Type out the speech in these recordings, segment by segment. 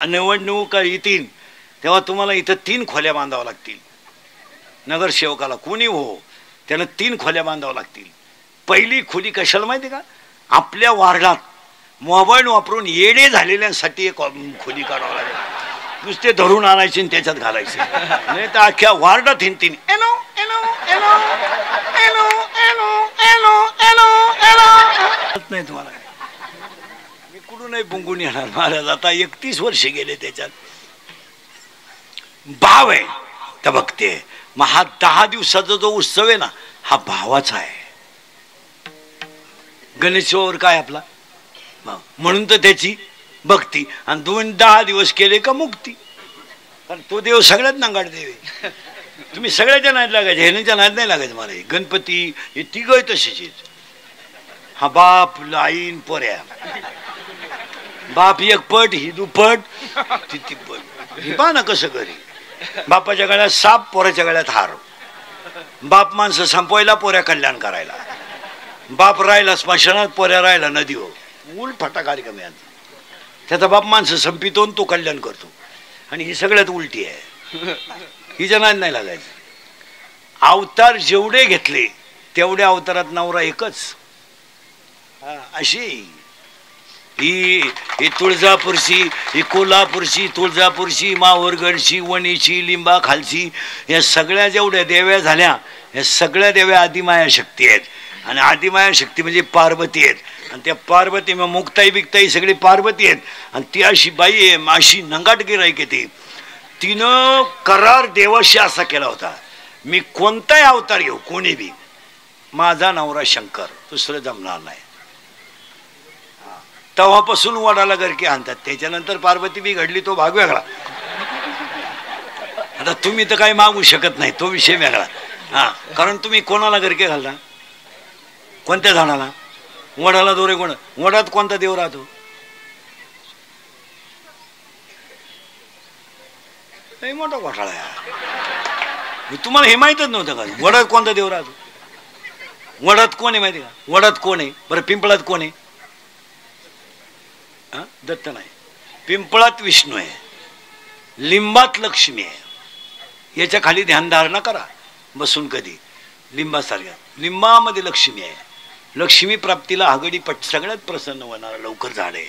निवडणुका येतील तेव्हा तुम्हाला इथं 3 खोल्या बांधाव्या लागतील. नगरसेवकाला कोणी हो त्याला 3 खोल्या बांधाव्या लागतील. पहिली खोली कशाला माहिती का? आपल्या वार्डात मोबाईल वापरून येडे झालेल्यांसाठी एक खोली काढावं लागेल. नुसते धरून आणायचे आणि त्याच्यात घालायचे, नाही तर अख्ख्या वार्डात हिंडतील एनो एनो एनो एनो एनो एनो एनो एनो नाही. तुम्हाला मी कुठूनही बुंगून येणार महाराज. आता 31 वर्ष गेले त्याच्यात. भाव आहे तर बघते. मग हा 10 दिवसाचा जो उत्सव आहे ना हा भावाचा आहे. गणेशोत्सवावर काय आपला म्हणून तर त्याची भक्ती. आणि 10 दिवस केले का मुक्ती. कारण तो देव सगळ्यात नांगाड देव आहे. तुम्ही सगळ्याच्या नाद लागायचे, ह्याच्या नाद नाही लागायचं. मला गणपती हे तिघही तसेच. हा बाप लाईन पोऱ्या. बाप एक पट ही दुपट ती तिप्पट. हे पहा ना कसं करी. बापाच्या गळ्यात साप, पोऱ्याच्या गळ्यात हार. बाप माणसं संपवायला, पोऱ्या कल्याण करायला. बाप राहिला स्मशानात, पोऱ्या राहिला नदीवर. उलफाटा कार्यक्रम आहे. त्याचा बाप माणसं संपितो तो कल्याण करतो. आणि ही सगळ्यात उलटी आहे. ही जनात नाही लागायचं. अवतार जेवढे घेतले तेवढ्या अवतारात नवरा एकच. अशी ही तुळजापूरची, ही कोल्हापूरची, तुळजापूरची, माहूरगडची, वणीची, लिंबा खालची, या सगळ्या जेवढ्या देव्या झाल्या या सगळ्या देव्या आदिमाया शक्ती आहेत. आणि आदिमाया शक्ती म्हणजे पार्वती आहेत. आणि त्या पार्वती मग मुक्ताई बिक्ताई सगळी पार्वती आहेत. आणि ती अशी बाई आहे, अशी नंगाट गिराईक आहे. तिनं करार देवाशी असा केला होता, मी कोणताही अवतार घेऊ कोणी बी, माझा नवरा शंकर, दुसरं जमणार नाही. तेव्हापासून वडाला गरके आणतात. त्याच्यानंतर पार्वती बी घडली, तो भाग वेगळा. आता तुम्ही तर काही मागू शकत नाही, तो विषय वेगळा. कारण तुम्ही कोणाला गरके घालता? कोणत्या झाडाला? वडाला दोरे कोण? वडात कोणता देव राहतो? नाही, मोठा घोटाळा आहे. तुम्हाला हे माहीतच नव्हतं का वडात कोणता देव राहतो? वडात कोण आहे माहिती का? वडात कोण आहे बरं? पिंपळात कोण आहे? दत्त नाही. पिंपळात विष्णू आहे, लिंबात लक्ष्मी आहे. याच्या खाली ध्यानधारणा करा बसून कधी. लिंबासारख्या लिंबामध्ये लक्ष्मी आहे. लक्ष्मी प्राप्तीला आघाडी पट सगळ्यात प्रसन्न होणारा लवकर झाड आहे.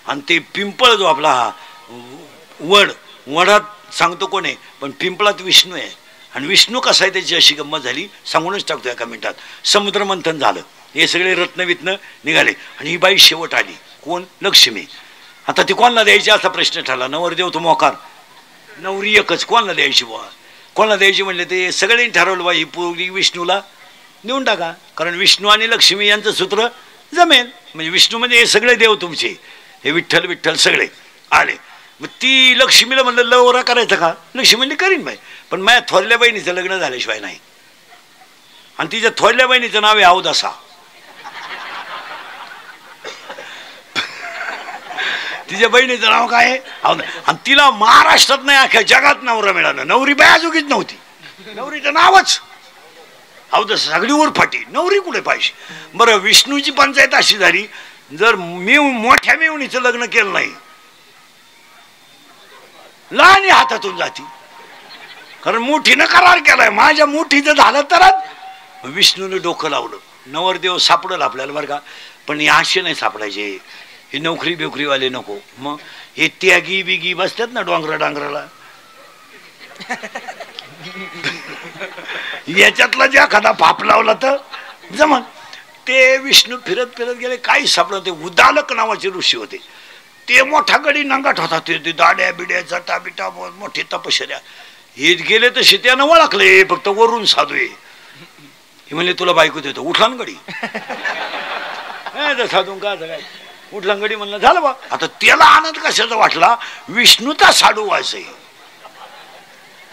आणि ते पिंपळ जो आपला हा वडात सांगतो कोण आहे, पण पिंपळात विष्णू आहे. आणि विष्णू कसा आहे त्याची अशी गंमत झाली, सांगूनच टाकतो एका मिनिटात. समुद्र मंथन झालं, हे सगळे रत्नवित्न निघाले आणि ही बाई शेवट आली. कोण? लक्ष्मी. आता ती कोणाला द्यायची असा प्रश्न ठरला. नवरदेव तो मोकार, नवरी एकच. कोणाला द्यायची बुवा? कोणाला द्यायची म्हणले ते सगळ्यांनी ठरवलं बाई पूर्वी विष्णूला देऊन टाका. कारण विष्णू आणि लक्ष्मी यांचं सूत्र जमेल. म्हणजे विष्णू म्हणजे हे सगळे देव तुमचे, हे विठ्ठल विठ्ठल सगळे आले. मग ती लक्ष्मीला म्हणलं लवरा करायचं का? लक्ष्मी म्हणली करीन बाई, पण माझ्या थोरल्या बहिणीचं लग्न झाल्याशिवाय नाही. आणि तिच्या थोरल्या बहिणीचं नाव आहे अवदसा. तिच्या बहिणीचं नाव काय आहे? आणि तिला महाराष्ट्रात नाही अख्ख्या जगात नवरा मिळाला. नवरी बायाजोगीच नव्हती, नवरीचं नावच अवदसा. सगळी उरफाटी. नवरी कुठे पाहिजे बरं? विष्णूची पंचायत अशी झाली, जर मी मोठ्या मेवणीचं लग्न केलं नाही लहान हातातून जाती. कारण मोठीनं करार केलाय, माझ्या मोठीचं झालं तरच. विष्णूने डोकं लावलं, नवरदेव सापडल आपल्याला बरं का, पण हे असे नाही सापडायचे. हे नोकरी बेकरीवाले नको. मग हे त्यागी बिगी बसतात ना डांगराला, याच्यातला जे एखादा फाप लावला तर जमन. ते विष्णू फिरत फिरत गेले, काही सापडलं. ते उदालक नावाचे ऋषी होते. ते मोठा गडी नंगाट होता. ते दाड्या बिड्या जटा बिटा मोठी तपश्चर्या. हे गेले तर शेत्यानं ओळखले, फक्त वरून साधू आहे. हे म्हणले तुला बायको देतो, उठलान गडी. साधू का काय उठला गडी म्हणलं झालं बा. आता त्याला आनंद कशाचा वाटला? विष्णूचा साडू वास आहे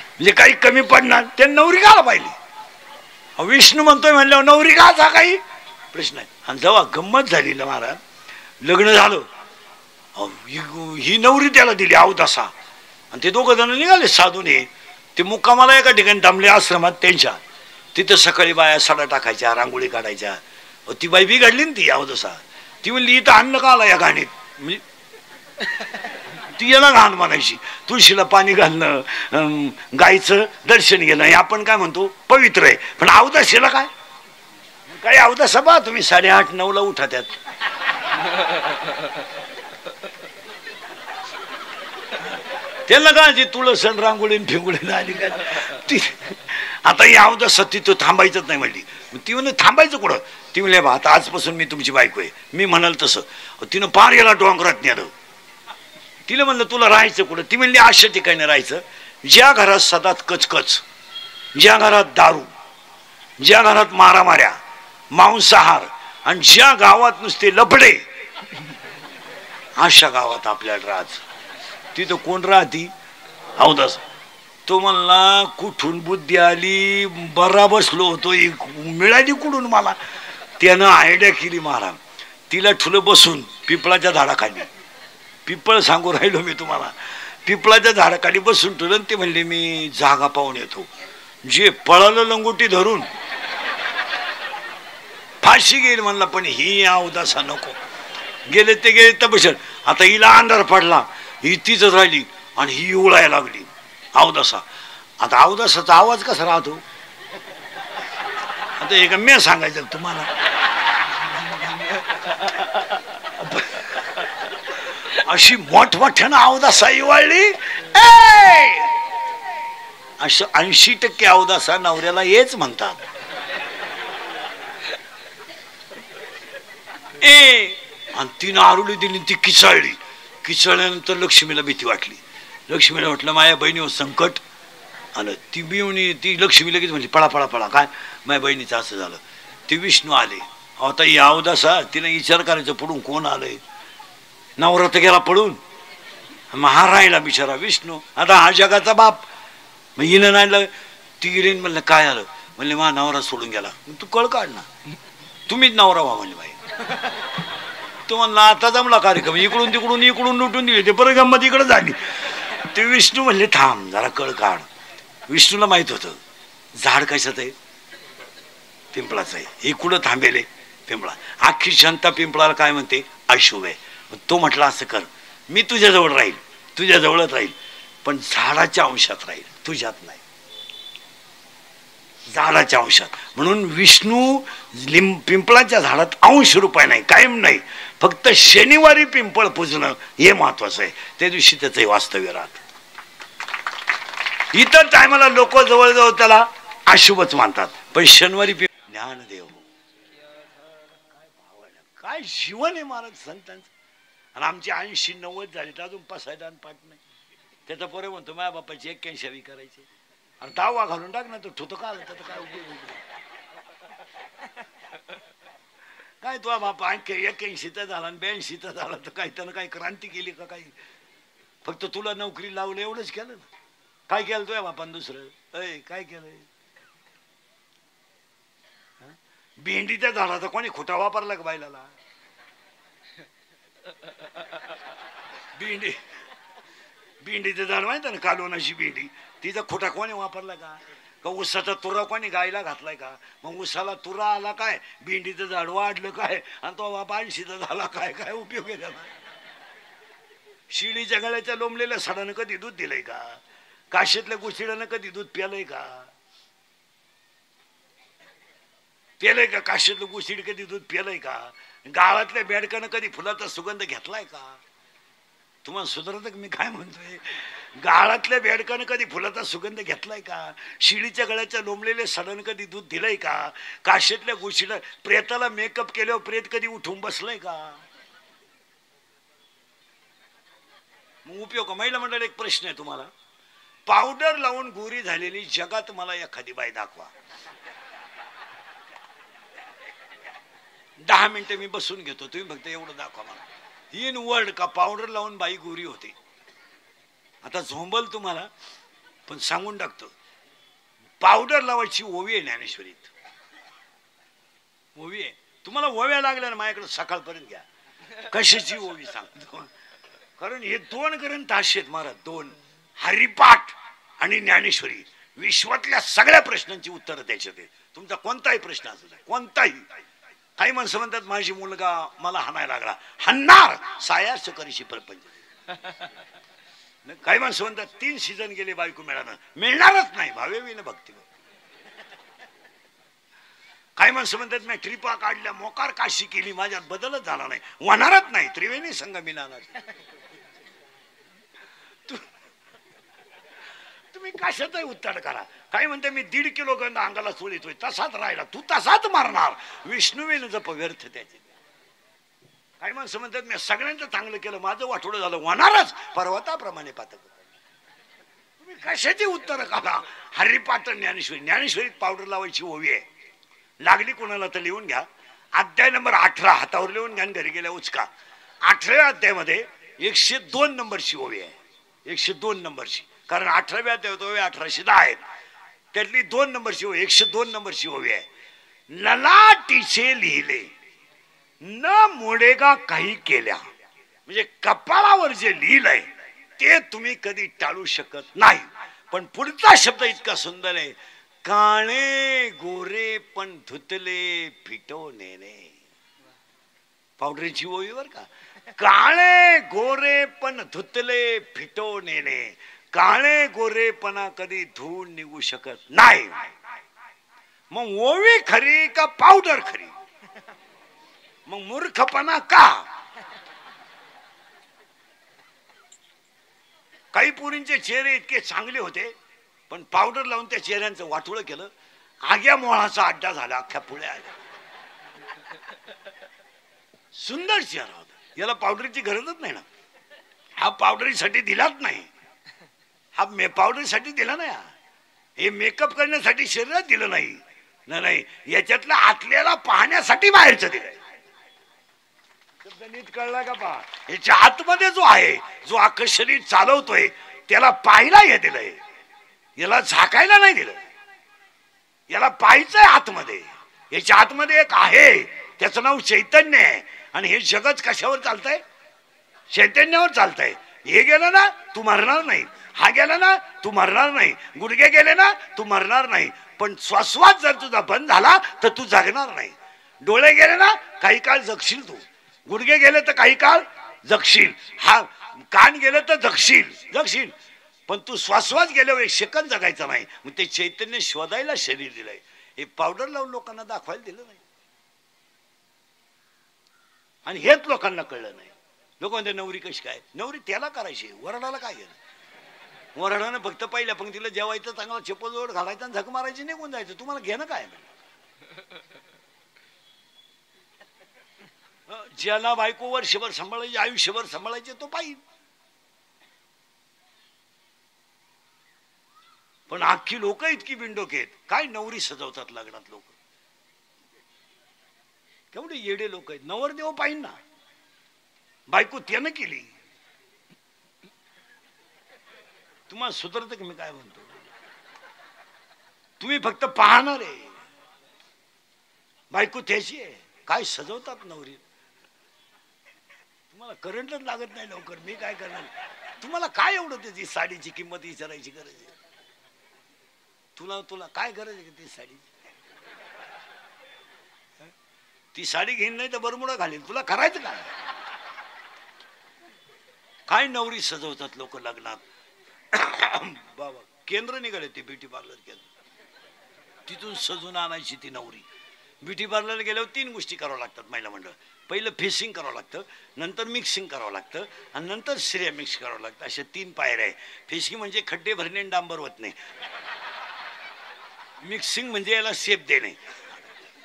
म्हणजे काही कमी पडणार. ते नवरी घाला पाहिली. विष्णू म्हणतोय म्हणल्यावर नवरी घाचा काही प्रश्न आहे. आणि जेव्हा गंमत झाली ना महाराज, लग्न झालं, ही नवरी त्याला दिली अवदसा. आणि ते दोघं जण निघाले साधूने. ते मुक्कामाला एका ठिकाणी थांबले आश्रमात त्यांच्या. तिथं सकाळी बाया सडा टाकायच्या, रांगोळी काढायच्या. ती बाई बिघडली ना ती अवदसा. ती म्हणली इथं अन्न का आला या गाणीत? म्हणजे ती याला घाण म्हणायची. तुळशीला पाणी घालणं, गायचं दर्शन घेणं हे आपण काय म्हणतो पवित्र आहे. पण अवदाशीला काय काही अवदासा बा तुम्ही 8:30-9ला उठा त्यात. त्याला काय ते तुळसण रांगोळीन फिंगोळीन आली काय. आता या अवदासा तिथं थांबायचंच नाही म्हणली. ती म्हणे थांबायचं कुठं. ती म्हणले बा आता आजपासून मी तुमची बायको आहे. मी म्हणाल तसं. तिनं पार गेला डोंगरात नेलं. तिला म्हणलं तुला राहायचं कुठं. ती म्हणली अशा ठिकाणी राहायचं ज्या घरात सदात कचकच, ज्या घरात दारू, ज्या घरात मारामाऱ्या, मांसाहार आणि ज्या गावात नुसते लफडे, अशा गावात आपल्याला राहायचं. तिथं कोण राहती अवदास. तो म्हणला कुठून बुद्धी आली, बरा बसलो होतो मिळाली कुठून मला. त्यानं आयडिया केली महाराज. तिला ठुलं बसून पिपळाच्या झाडाखाली, पिपळ सांगू राहिलो मी तुम्हाला, पिपळाच्या झाडाखाली बसून ठुलं. ते म्हणले मी जागा पाहून येतो. जे पळालं लंगोटी धरून फाशी घेईल म्हणला. पण ही अवदासा नको. गेले ते गेले तपशल. आता हिला अंधार पडला, ही तीच राहिली आणि ही उळायला लागली अवदासा. आता अवदासाचा आवाज कसा राहतो आता एका मी सांगायचं तुम्हाला. अशी मोठमोठ्यानं अवदासा वाळली. असं 80% अवदासा नवऱ्याला हेच म्हणतात. आणि तिनं आरुली दिली, ती किचाळली. किचाळल्यानंतर लक्ष्मीला भीती वाटली. लक्ष्मीला म्हटलं माझ्या बहिणीवर संकट आलं. ती बिवणी ती लक्ष्मी लगेच म्हणली पळा पळा पळा. काय माझ्या बहिणीचं असं झालं. ते विष्णू आले. आता ही अवदासा तिने विचार करायचं पुढून कोण आलंय. नवरा तर गेला पळून, मग हा राहिला बिचारा विष्णू. आता हा जगाचा बाप. मग हिनं नाही. ती गेली म्हणलं काय आलं. म्हणले मा नवरा सोडून गेला. तू कळ काढ ना, तुम्हीच नवरा व्हा म्हणले बाई. तो म्हणला आता जमला कार्यक्रम. इकडून तिकडून इकडून लुटून दिले. ते परत गंमत इकडे झाली. ते विष्णू म्हणले थांब जरा कळ काढ. विष्णूला माहित होतं झाड कशात आहे, पिंपळाचं आहे. हे कुठं थांबेले पिंपळा. अख्खी जनता पिंपळाला काय म्हणते अशुभ आहे. तो म्हटला असं कर, मी तुझ्याजवळ राहील, तुझ्याजवळच राहील, पण झाडाच्या अंशात राहील, तुझ्यात नाही, झाडाच्या अंशात. म्हणून विष्णू पिंपळाच्या झाडात अंश रुपये नाही, कायम नाही. फक्त शनिवारी पिंपळ पूजणं हे महत्वाचं आहे. त्या दिवशी त्याचं वास्तव्य राहत. इतर टायमाला लोक जवळजवळ त्याला अशुभच मानतात. पण शनिवारी ज्ञानदेव काय जीवन आहे महाराज संतांचं. आणि आमची 80-90 झाली तर अजून पसायदान पाठ नाही. त्याचा पोरे म्हणतो माझ्या बापाची 81 करायचे आणि 10 घालून टाक ना. तो ठोतो का आलं तर काय उपयोग. काय तुझा बापा 81 झाला आणि 82 झाला तर काय त्यानं काही क्रांती केली का काही. फक्त तुला नोकरी लावलं एवढंच केलं ना. काय केलं तुझ्या बापान दुसरं. अय काय केलंय. भेंडीच्या झाडाचा कोणी खोटा वापरला का बायलाला. भेंडीचं झाड माहिती ना, कालवनाची भेंडी, तिचा खोटा कोणी वापरला का. का उसाचा तुरा कोणी गायला घातलाय का. मग उसाला तुरा आला काय, भेंडीचं झाड वाढलं काय, आणि तो बाबा 80 झाला काय. काय उपयोग आहे त्याला. शिडीच्या गळ्याच्या लोंबलेल्या सडानं कधी दूध दिलंय का. काशीतल्या गुशिड्यानं कधी दूध प्यालंय का. प्यालंय का. काशीतलं गुशिड कधी दूध प्यालंय का. गावातल्या बेडकानं कधी फुलाचा सुगंध घेतलाय का. तुम्हाला सुधारत मी काय म्हणतोय. गाळातल्या बेडकानं कधी फुलाचा सुगंध घेतलाय का. शिडीच्या गळ्याच्या लोंबलेले सडन कधी दूध दिलंय का. काशीतल्या गुशिड्या प्रेताला मेकअप केल्यावर प्रेत कधी उठून बसलंय का. मग उपयोग. महिला मंडळ एक प्रश्न आहे तुम्हाला. पावडर लावून गोरी झालेली जगात मला एखादी बाई दाखवा. 10 मिनिटं मी बसून घेतो, तुम्ही फक्त एवढं दाखवा मला. इन वर्ड का पावडर लावून बाई गोरी होते. आता झोंबल तुम्हाला पण सांगून टाकतो. पावडर लावायची ओवी आहे ज्ञानेश्वरीत. ओवी आहे. तुम्हाला ओव्या लागल्या ना माझ्याकडे सकाळपर्यंत घ्या. कशाची ओवी सांगतो. कारण हे 2 ग्रंथ असे आहेत महाराज. 2 हरिपाठ आणि ज्ञानेश्वरी. विश्वातल्या सगळ्या प्रश्नांची उत्तरं त्याच्यात आहे. तुमचा कोणताही प्रश्न असू द्या, कोणताही. काही माणसं म्हणतात माझी मुलगा मला हाणायला लागला. हाणणार सायास करीशी परपंच. काही माणसं म्हणतात 3 सीझन गेले बायको मिळणारच नाही भावेवीनं भक्ती. काही माणसं म्हणतात मी ट्रिपा काढल्या मोकार काशी केली माझ्यात बदलच झाला नाही. होणारच नाही. त्रिवेणी संगमिलाना तुम्ही कशाचाही उत्तर करा. काही म्हणते मी 1.5 किलो गंध अंगाला चोळीतोय तसाच राहिला. तू तसाच मारणार. विष्णुवेनं जप व्यर्थ त्याचे. काही माणसं म्हणतात मी सगळ्यांचं चांगलं केलं माझं वाटोळं झालं. होणारच पर्वताप्रमाणे पातक. तुम्ही कशाची उत्तर काढा. हरिपाटण ज्ञानेश्वरी. ज्ञानेश्वरीत पावडर लावायची ओवी आहे. लागली कोणाला तर लिहून घ्या. अध्याय नंबर 18 हातावर लिहून घ्या. घरी गेल्या उचका. 18व्या अध्यायामध्ये 102 नंबरची ओवी आहे. 102 नंबरची. कारण 18व्या अध्याय 1810 आहेत. त्यातली 2 नंबरची ओवी 102 नंबरची ओवी आहे. ललाटीचे लिहिले न मोडेगा काही केल्या. म्हणजे कपाळावर जे लिहिलंय ते तुम्ही कधी टाळू शकत नाही. पण पुढचा शब्द इतका सुंदर आहे. काळे गोरे पण धुतले फिटवणे. पावडरची ओवी बर का. काळे गोरे पण धुतले फिटवणे. काळे गोरेपणा कधी धुवून निघू शकत नाही. मग ओवी खरी का पावडर खरी. मग मूर्खपणा का. काही पोरींचे चेहरे इतके चांगले होते पण पावडर लावून त्या चेहऱ्यांचं वाटोळं केलं. आग्या मोळाचा अड्डा झाला. अख्ख्या पुळ्या आल्या. सुंदर चेहरा होता. याला पावडरची गरजच नाही ना. हा पावडरीसाठी दिलाच नाही. हा पावडरीसाठी दिला नाही. हे मेकअप करण्यासाठी शरीरात दिलं नाही. नाही याच्यातलं आतल्याला पाहण्यासाठी बाहेरचं दिलंय. शब्द नीट कळला का पहा. याच्या आतमध्ये जो आहे जो अख्खं शरीर चालवतोय त्याला पाहायला हे दिलंय. याला झाकायला नाही दिलं. याला पाहायचंय आतमध्ये. याच्या आतमध्ये एक आहे त्याचं नाव चैतन्य आहे. आणि हे जगत कशावर चालतंय. चैतन्यावर चालतंय. हे गेलं ना तू मरणार नाही. हा गेला ना तू मरणार नाही. गुडघे गेले ना तू मरणार नाही. पण श्वासवास जर तुझा बंद झाला तर तू जगणार नाही. डोळे गेले ना काही काळ जगशील. तू गुडघे गेले तर काही काळ जगशील. हा कान गेलं तर जगशील. पण तू श्वासवास गेल्यावर 1 सेकंद जगायचा नाही. मग ते चैतन्य शोधायला शरीर दिलंय. हे पावडर लावून लोकांना दाखवायला दिलं नाही. आणि हेच लोकांना कळलं नाही. लोक म्हणते नवरी कशी काय. नवरी त्याला करायची. वरडाला काय गेलं. वरडानं फक्त पहिल्या पंक्तीला जेवायचं चांगला चप्पल घालायचं आणि झक मारायची निघून जायचं. तुम्हाला घेणं काय. ज्याला बायको वर्षभर सांभाळायची आयुष्यभर सांभाळायचे तो पाहिजे. पण अख्खी लोक इतकी बिंडोक आहेत. काय नवरी सजवतात लग्नात लोक. केवढे येडे लोक आहेत. नवरदेव पाहिजे ना. बायको त्यानं केली. तुम्हाला सुधरत की मी काय म्हणतो. तुम्ही फक्त पाहणार आहे. बायको त्याची आहे. काय सजवतात नवरी. तुम्हाला करंटच लागत नाही लवकर. मी काय करणार. तुम्हाला काय एवढं त्याची साडीची किंमत विचारायची गरज आहे. तुला काय गरज आहे ती साडी. ती साडी घेईन नाही तर बरमुडा घालीन. तुला करायचं काय. काय नवरी सजवतात लोक लग्नात. बाबा केंद्र निघाले ते ब्युटी पार्लर केंद्र. तिथून सजून आणायची ती नवरी. ब्युटी पार्लरला गेल्यावर 3 गोष्टी कराव्या लागतात महिला मंडळ. पहिलं फेसिंग करावं लागतं. नंतर मिक्सिंग करावं लागतं. आणि नंतर सिरिया मिक्स करावं लागतं. अशा 3 पायऱ्या आहे. फेसिंग म्हणजे खड्डे भरणे आणि डांबर होत नाही. मिक्सिंग म्हणजे याला शेप देणे.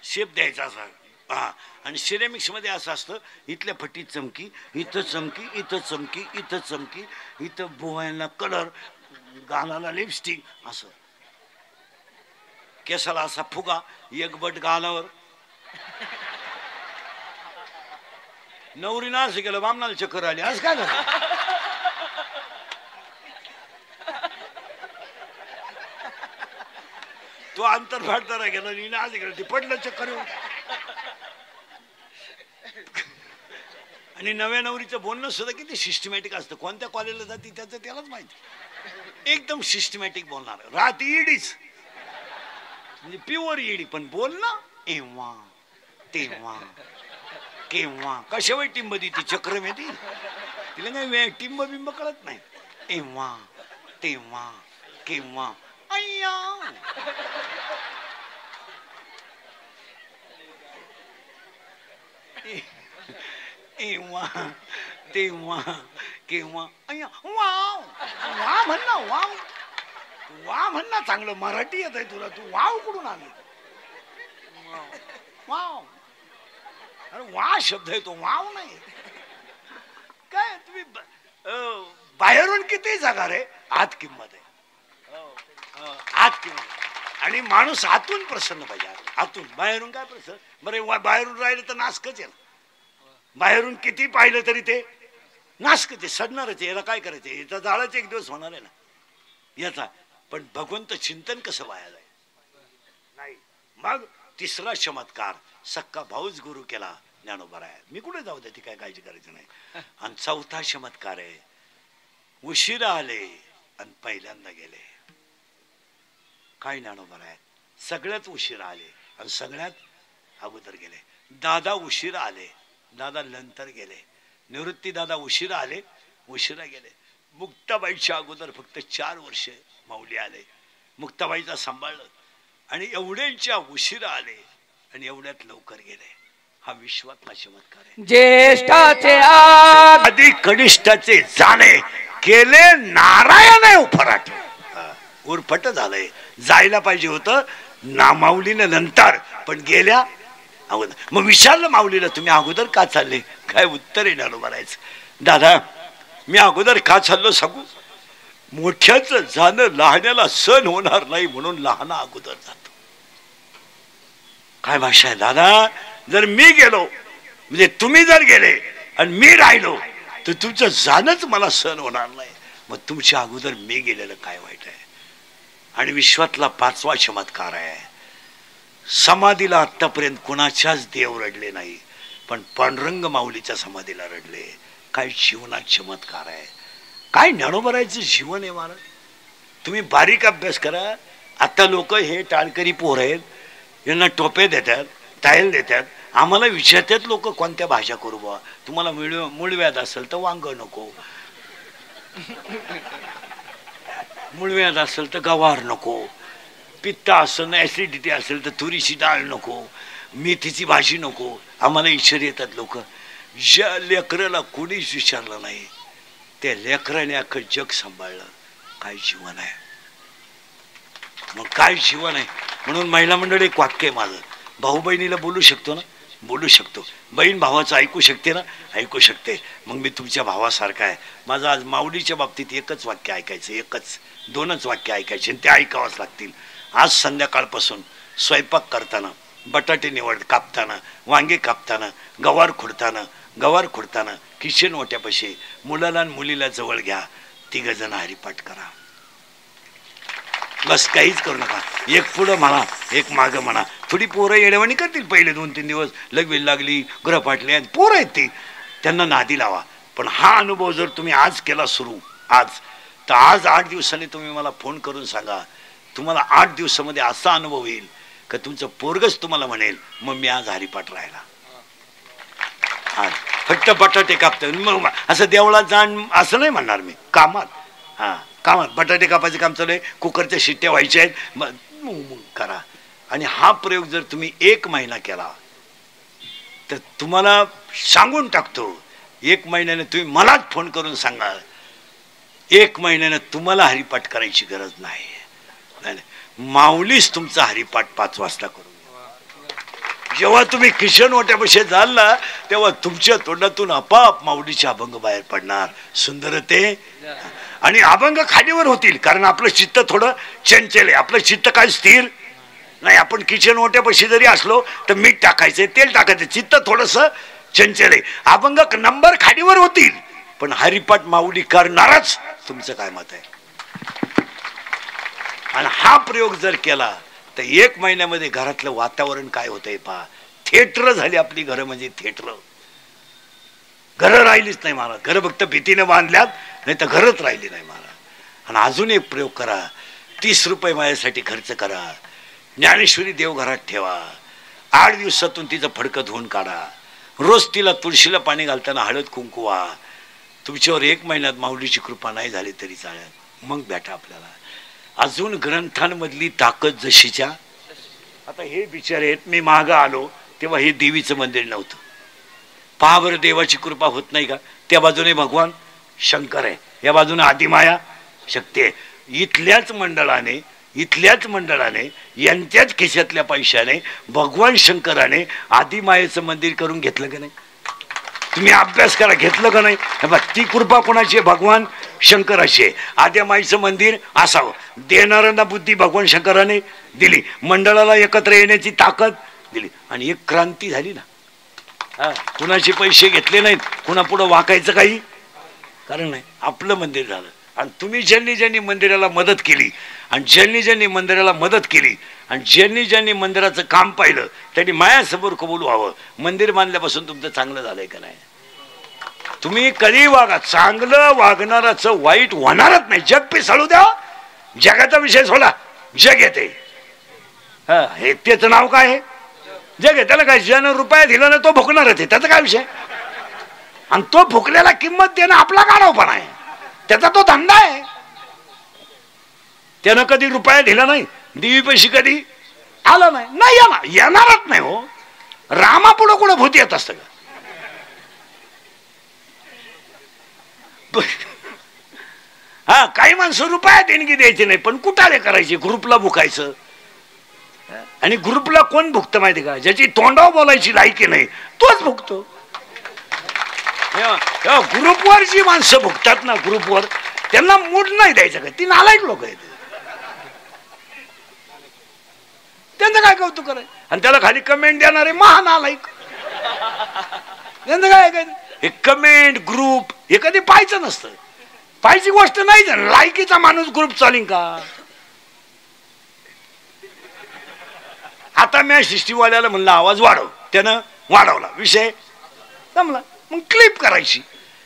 शेप द्यायचा असा. हा. आणि सिरेमिक्स मध्ये असं असतं. इथल्या फटीत चमकी, इथं चमकी, इथं चमकी, इथं चमकी, इथं भुवयाला कलर, गालाला लिपस्टिक, असं केसाला असा फुगा, एक बट गालावर. नवरीनं असं केलं बामणाला चक्कर आली. असं काय झालं. तो अंतर फाडताना गेला. नीला असं केलं ते पडलं चक्कर येऊन. आणि नव्या नवरीचं बोलणं सुद्धा किती सिस्टमॅटिक असतं. कोणत्या कॉलेजला जाते त्याचं त्यालाच माहिती. एकदम सिस्टमॅटिक बोलणार. रात ईडीच म्हणजे प्युअर ईडी. पण बोलणं एव्हा तेव्हा केव्हा. कशा वेळी टिंब ती चक्र माहिती. तिला काय टिंब बिंब कळत नाही. एव्हा तेव्हा केव्हा अय्या एव्हा तेव्हा केव्हा अय्या वाव वा म्हण ना वाव वा म्हण ना चांगलं मराठी येत आहे तुला तू वाव कुठून आली वाव अरे वा शब्द आहे तो वाव नाही काय तुम्ही बाहेरून किती जागा रे आत किंमत आहे आत किंमत आणि माणूस आतून प्रसन्न पाहिजे आतून बाहेरून काय प्रसन्न बरं बाहेरून राहिलं तर नासकच आहे बाहेरून किती पाहिलं तरी ते नासकच आहे सडणारच आहे याला काय करायचं याचा जाळाच एक दिवस होणार आहे ना याचा पण भगवंत चिंतन कसं वाया जाय नाही मग तिसरा चमत्कार सक्का भाऊच गुरु केला ज्ञानोबा आहे मी कुठे जाऊ दे ती काय काळजी करायचं नाही आणि चौथा चमत्कार आहे उशिरा आले आणि पहिल्यांदा गेले काय ज्ञानोबा आहे सगळ्यात उशिरा आले आणि सगळ्यात अगोदर गेले दादा उशिरा आले दादा नंतर गेले निवृत्ती दादा उशिरा आले उशिरा गेले मुक्ताबाईच्या अगोदर फक्त 4 वर्ष माऊली आले मुक्ताबाईचा सांभाळलं आणि एवढ्यांच्या उशिरा आले आणि एवढ्यात लवकर गेले हा विश्वातला चमत्कार आहे ज्येष्ठाचे आधी कनिष्ठाचे जाणे केले नारायण आहे उफराट उरफट झालंय जायला पाहिजे होतं ना माऊलीने नंतर पण गेल्या अगोदर मग विचारलं माऊलीला तुम्ही अगोदर का चालले काय उत्तर येणार म्हणायचं दादा मी अगोदर का चाललो सांगू मोठ्याचं जाणं लहान्याला सण होणार नाही म्हणून लहाना अगोदर जातो काय भाषा आहे दादा जर मी गेलो म्हणजे तुम्ही जर गेले आणि मी राहिलो तर तुमचं जाणंच मला सण होणार नाही मग तुमच्या अगोदर मी गेलेलं काय वाईट आहे आणि विश्वातला 5वा चमत्कार आहे समाधीला आतापर्यंत कुणाच्याच देव रडले नाही पण पांडुरंग माऊलीच्या समाधीला रडले काय जीवनात चमत्कार आहे काय ज्ञानोबरायचं जीवन आहे मला तुम्ही बारीक अभ्यास करा आता लोक हे टाळकरी पोर आहेत यांना टोपे देतात टायल देतात आम्हाला विचारतात लोक कोणत्या भाषा करू बा तुम्हाला मूळव्याध असेल तर वांग नको मूळव्याध असेल तर गवार नको पित्त असेल ऍसिडिटी असेल तर तुरीची डाळ नको मेथीची भाजी नको आम्हाला इच्छा येतात लोक ज्या लेकराला कोणीच विचारलं नाही त्या लेकराने अख्खं जग सांभाळलं काय जीवन आहे मग काय जीवन आहे म्हणून महिला मंडळ एक वाक्य आहे माझं भाऊ बहिणीला बोलू शकतो ना बोलू शकतो बहीण भावाचं ऐकू शकते ना ऐकू शकते मग मी तुमच्या भावासारखा आहे माझं आज माऊलीच्या बाबतीत एकच वाक्य ऐकायचं एकच 2च वाक्य ऐकायचे आणि ते ऐकावंच लागतील आज संध्याकाळपासून स्वयंपाक करताना बटाटे निवड कापताना वांगे कापताना गवार खुडताना किचन ओट्यापाशी मुलाला आणि मुलीला जवळ घ्या 3 जण हरिपाठ करा बस काहीच करू नका एक पुढं म्हणा एक मागं म्हणा थोडी पोरं येड्यावानी करतील पहिले 2-3 दिवस लगवेल लागली ग्रहपाटले पोरं आहेत ती त्यांना नादी लावा पण हा अनुभव जर तुम्ही आज केला सुरू आज तर आज 8 दिवसांनी तुम्ही मला फोन करून सांगा तुम्हाला 8 दिवसामध्ये असा अनुभव येईल का तुमचं पोरगच तुम्हाला म्हणेल मग मी आज हरिपाठ राहिला हा फक्त बटाटे कापतो मग असं देवळात जाण असं नाही म्हणणार मी कामात कामात बटाटे कापायचं काम चालू आहे कुकरच्या शिट्ट्या व्हायच्या आहेत मग करा आणि हा प्रयोग जर तुम्ही 1 महिना केला तर तुम्हाला सांगून टाकतो 1 महिन्याने तुम्ही मलाच फोन करून सांगा 1 महिन्याने तुम्हाला हरिपाठ करायची गरज नाही माऊलीच तुमचा हरिपाठ 5 वाजता करून जेव्हा तुम्ही किशन ओट्यापाशी जाल ना तेव्हा तुमच्या तोंडातून आपाप माऊलीचे अभंग बाहेर पडणार सुंदर ते आणि अभंग खालीवर होतील कारण आपलं चित्त थोडं चंचल आहे आपलं चित्त काय स्थिर नाही आपण किचन ओट्यापाशी जरी असलो तर मीठ टाकायचं तेल टाकायचं चित्त थोडस चंचल आहे अभंग नंबर खालीवर होतील पण हरिपाठ माऊली करणारच तुमचं काय मत आहे आणि हा प्रयोग जर केला तर 1 महिन्यामध्ये घरातलं वातावरण काय होतंय पहा थिएटर झाली आपली घरं म्हणजे थिएटर घरं राहिलीच नाही महाराज घरं फक्त भीतीने बांधल्यात नाही तर घरच राहिली नाही महाराज आणि अजून एक प्रयोग करा 30 रुपये माझ्यासाठी खर्च करा ज्ञानेश्वरी देव घरात ठेवा 8 दिवसातून तिचं फडकं धुवून काढा रोज तिला तुळशीला पाणी घालताना हळद कुंकू तुमच्यावर 1 महिन्यात माऊलीची कृपा नाही झाली तरी चालेल, मग भेटा आपल्याला. अजून ग्रंथांमधली ताकद जशीच्या. आता हे बिचारे आहेत, मी मागं आलो तेव्हा हे देवीचं मंदिर नव्हतं. पहा बरं, देवाची कृपा होत नाही का? त्या बाजूने भगवान शंकर आहे, या बाजूने आदिमाया शक्ती आहे. इथल्याच मंडळाने यांच्याच खिशातल्या पैशाने भगवान शंकराने आदिमायेचं मंदिर करून घेतलं का नाही? तुम्ही अभ्यास करा, घेतलं का नाही? ती कृपा कोणाची आहे? भगवान शंकराची आहे. आदिमाईचं मंदिर असावं. देणाऱ्यांना बुद्धी भगवान शंकराने दिली, मंडळाला एकत्र येण्याची ताकद दिली, आणि एक क्रांती झाली ना. कुणाचे पैसे घेतले नाहीत, कुणा पुढं वाकायचं काही कारण नाही, आपलं मंदिर झालं. आणि तुम्ही ज्यांनी मंदिराला मदत केली, आणि ज्यांनी मंदिराला मदत केली, आणि ज्यांनी मंदिराचं काम पाहिलं, त्यांनी मायासमोर कबूल व्हावं. मंदिर बांधल्यापासून तुमचं चांगलं झालंय का नाही? तुम्ही कधी वागा, चांगलं वागणाराचं वाईट होणारच नाही. जग पिसाळू द्या, जगाचा विषय सोडा, जग येते. हे त्याचं नाव काय आहे? जग आहे. त्याला काय, ज्यानं रुपया दिला ना तो भुकणारच आहे, त्याचा काय विषय? आणि तो भुकलेला किंमत देणं आपला गाढवपणा आहे, त्याचा तो धंदा आहे. त्यानं कधी रुपया दिला नाही, देवी पैशी कधी आला नाही, येणारच नाही. हो, रामापुढं कुठं भूत येत असतं का? हा, काही माणसं रुपया देणगी द्यायची नाही, पण कुठाले करायची, ग्रुपला भुकायचं. आणि ग्रुपला कोण भुकतं माहिती का? ज्याची तोंडावर बोलायची लायकी नाही तोच भुकतो. ग्रुपवर जी माणसं भुकतात ना, ग्रुपवर, त्यांना मूड नाही द्यायचं का? ती नालायक लोक आहेत, त्यांचं काय कौतुक करायचं? आणि त्याला खाली कमेंट देणारे महानालायक, त्यांचं काय? हे कमेंट ग्रुप हे कधी पाहायचं नसतं, पाहायची गोष्ट नाही. लायकीचा माणूस ग्रुप चालीन का? आता मी सिस्टीमवाल्याला म्हणलं आवाज वाढव, त्यानं वाढवला, विषय जमला. मग क्लिप करायची.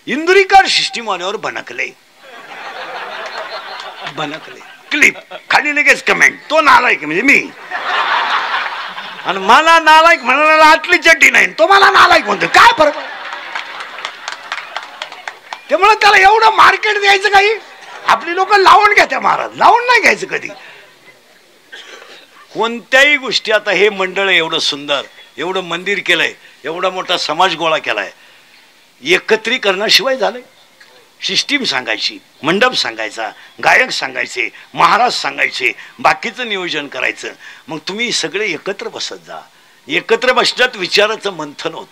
इंदुरीकर सिस्टीमवाल्यावर भनकले, क्लिप खाली लगेच कमेंट, तो नालायक म्हणजे मी. आणि मला नालायक म्हणायला आटली चड्डी नाही, तो मला नालायक म्हणतो. काय फरक? त्यामुळे त्याला एवढं मार्केट द्यायचं काही? आपली लोक लावून घ्या, महाराज लावून नाही घ्यायचं कधी कोणत्याही गोष्टी. आता हे मंडळ एवढं सुंदर, एवढं मंदिर केलंय, एवढा मोठा समाज गोळा केलाय, एकत्रीकरणाशिवाय झालंय. सिस्टीम सांगायची, मंडप सांगायचा, गायक सांगायचे, महाराज सांगायचे, बाकीचं नियोजन करायचं. मग तुम्ही सगळे एकत्र बसत जा. एकत्र बसण्यात विचाराचं मंथन होत.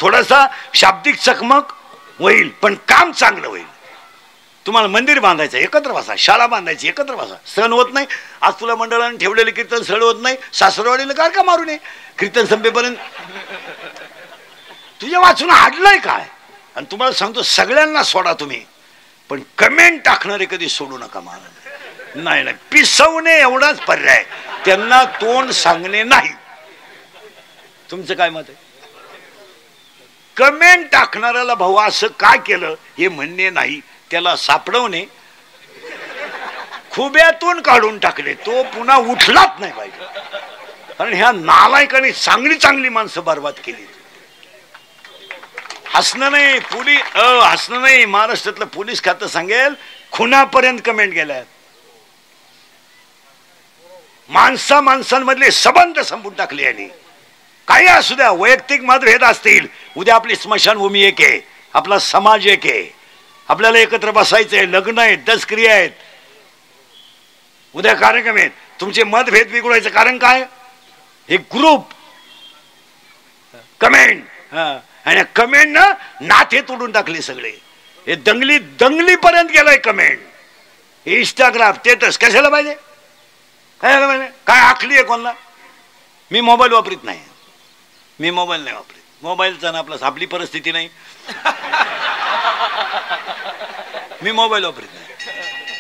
थोडासा शाब्दिक चकमक होईल, पण काम चांगलं होईल. तुम्हाला मंदिर बांधायचं एकत्र बसा, शाळा बांधायची एकत्र बसा. सण होत नाही, आज तुला मंडळाने ठेवलेले कीर्तन सण होत नाही, सासरवाडीला कार का मारू नये? कीर्तन संपेपर्यंत तुझ्या वाचून हाडलंय काय? आणि तुम्हाला सांगतो, सगळ्यांना सोडा तुम्ही, पण कमेंट टाकणारे कधी सोडू नका महाराज. नाही, पिसवणे एवढाच पर्याय, त्यांना तोंड सांगणे नाही. तुमचं काय मत आहे? कमेंट टाकणाऱ्याला भाऊ असं का केलं हे म्हणणे नाही, त्याला सापडवणे, खुब्यातून काढून टाकले, तो पुन्हा उठलाच नाही पाहिजे. कारण ह्या नालायकाने चांगली माणसं बर्बाद केली. हसणं नाही, हसणं नाही. महाराष्ट्रातलं पोलीस खातं सांगेल खुनापर्यंत कमेंट गेल्या. माणसांमधले संबंध संपून टाकले यांनी. काही असू द्या, वैयक्तिक मतभेद असतील, उद्या आपली स्मशानभूमी एक आहे, आपला समाज एक आहे, आपल्याला एकत्र बसायचंय, लग्न आहेत, दसक्रिया आहेत, उद्या कार्यक्रम आहेत. तुमचे मतभेद बिघडायचं कारण काय? हे ग्रुप कमेंट, आणि कमेंट ना नाते तोडून टाकले सगळे. हे दंगली पर्यंत गेलाय कमेंट. इंस्टाग्राम स्टेटस कशाला पाहिजे? काय आखली आहे कोणाला? मी मोबाईल वापरत नाही, मी मोबाईल नाही वापरत. मोबाईलचा ना आपली परिस्थिती नाही, मी मोबाईल वापरत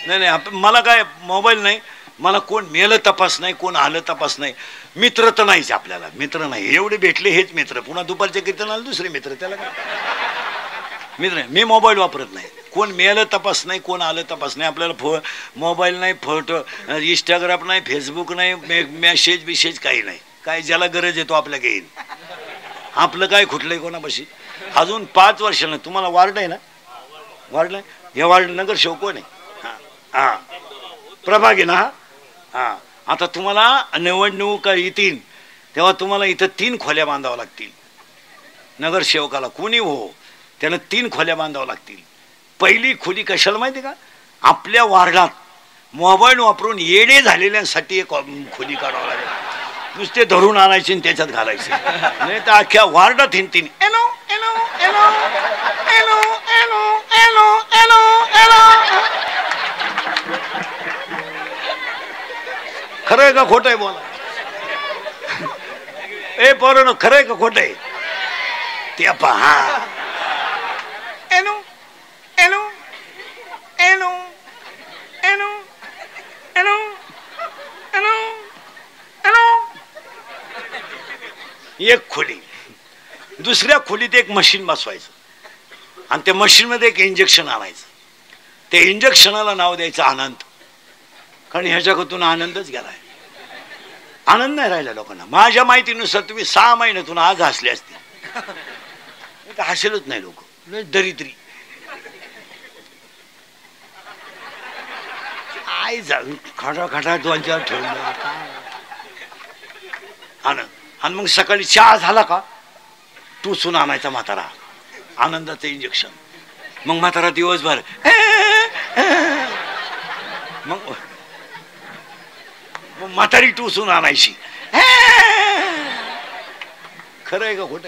नाही. मला काय मोबाईल नाही, मला कोण मेलं तपास नाही, कोण आलं तपास नाही. मित्र तर नाहीच आपल्याला, मित्र नाही. एवढे भेटले हेच मित्र, पुन्हा दुपारच्या कीर्तनाला दुसरे मित्र, त्याला काय मित्र. मी मोबाईल वापरत नाही, कोण मेलं तपास नाही, कोण आलं तपास नाही. आपल्याला मोबाईल नाही, फोटो, इंस्टाग्राम नाही, फेसबुक नाही, मेसेज काही नाही. काय ज्याला गरज आहे तो आपल्या घेईन. आपलं काय खुटलंय कोणापाशी? अजून 5 वर्षानं तुम्हाला वार्ड आहे ना, वाढलं हे वाढलं नगर शेव कोण आहे? हा प्रभाग आहे ना हा. आता तुम्हाला निवडणुका येतील तेव्हा तुम्हाला इथं 3 खोल्या बांधाव्या लागतील. नगरसेवकाला कोणी हो त्याला 3 खोल्या बांधाव्या लागतील. पहिली खोली कशाला माहिती का? आपल्या वार्डात मोबाईल वापरून येडे झालेल्यांसाठी एक खोली काढावं लागेल. नुसते धरून आणायचे आणि त्याच्यात घालायचे, नाही तर अख्ख्या वार्डात हिंडतील. एनो एनो एनो एनो एनो एनो एनो एनो. खरंय का खोटं आहे बोला? ए पोरांनो, खरंय का खोटं आहे? ते पहा. एनो एनो एनो एनो एनो एनो एनो. एक खोली. दुसऱ्या खोलीत एक मशीन बसवायचं आणि त्या मशीनमध्ये एक इंजेक्शन आणायचं. त्या इंजेक्शनाला नाव द्यायचं आनंद. कारण ह्याच्याकडून आनंदच गेलाय. आनंद नाही राहिला लोकांना. माझ्या माहितीनुसार तुम्ही 6 महिन्यातून आज हसले असते. हसेलच नाही लोक. दरिद्री आई जाऊ खटा 2-4 ठेवून आनंद. आणि मग सकाळी चहा झाला का टुचून आणायचा म्हातारा आनंदाचं इंजेक्शन. मग म्हातारा दिवसभर मग म्हातारी टुचून आणायची. खरं आहे का खोटं?